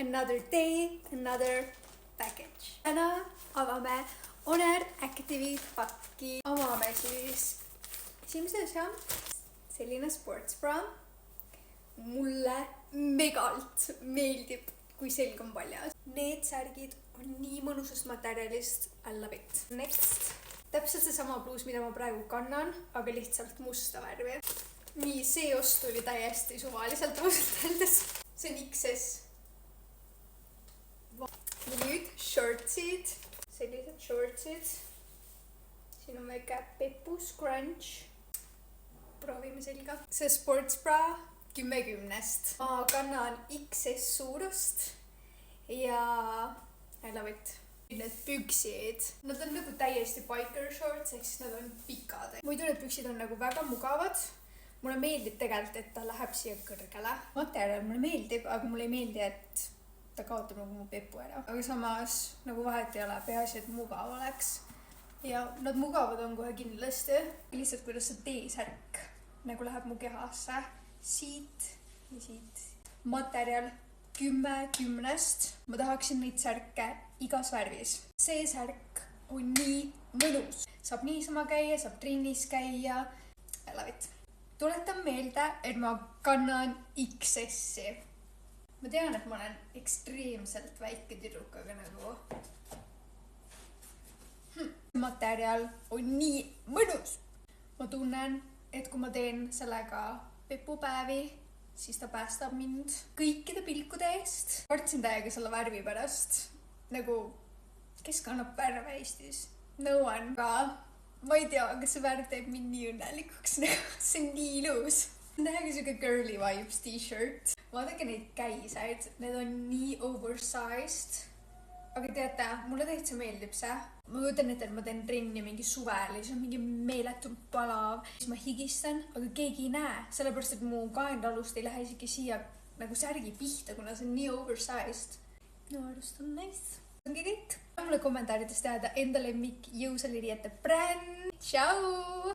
Another day, another package. Täna avame Honor Active pakki. Avame siis esimese asja. Selline sports bra. Mulle megalt meeldib, kui selg on paljas. Need särgid on nii mõnusast materjalist. I love it. Next. Täpselt seesama bluus, mida ma praegu kannan, aga lihtsalt musta värvi. Nii, see ost tuli täiesti suvaliselt ausalt öeldes. See on XS. Nüüd shortsid. Sellised shortsid. Siin on väike Pepu Scrunch. Proovime selga. See sports bra 10/10. Ma kannan XS suurust ja I love it. Need püksid. Nad on nagu täiesti biker shorts, ehk siis nad on pikad. Muidu need püksid on nagu väga mugavad. Mulle meeldib tegelikult, et ta läheb siia kõrgele. Materjal mulle meeldib, aga mulle ei meeldi, et ta kaotab nagu mu pepu ära. Aga samas nagu vahet ei ole, peaasi, et mugav oleks. Ja nad mugavad on kohe kindlasti. Lihtsalt kuidas see T-särk nagu läheb mu kehasse. Siit ja siit. Materjal 10/10. Ma tahaksin neid särke igas värvis. See särk on nii mõnus. Saab niisama käia, saab trennis käia. I love it. Tuletan meelde, et ma kannan XS-i. Ma tean, et ma olen ekstreemselt väike tüdruk, aga nagu materjal on nii mõnus. Ma tunnen, et kui ma teen sellega pepupäevi, siis ta päästab mind kõikide pilkude eest. Kartsin täiega selle värvi pärast. Nagu, kes kannab värve Eestis? No one ka. Ma ei tea, kas see värv teeb mind nii õnnelikuks. See on nii ilus. Tähega siuke girly vibes t-shirt. Vaadake neid käisaid. Need on nii oversized. Aga teate, mulle täitsa meeldib see. Ma kujutan ette, et ma teen trenni mingi suvel ja siis on mingi meeletult palav. Siis ma higistan, aga keegi ei näe. Sellepärast, et mu kaenlaalust ei lähe isegi siia nagu särgi pihta, kuna see on nii oversized. Minu arust on nice. Ongi kõik. Mulle kommentaarides teada enda lemmik jõusaliriiete bränd. Tšau!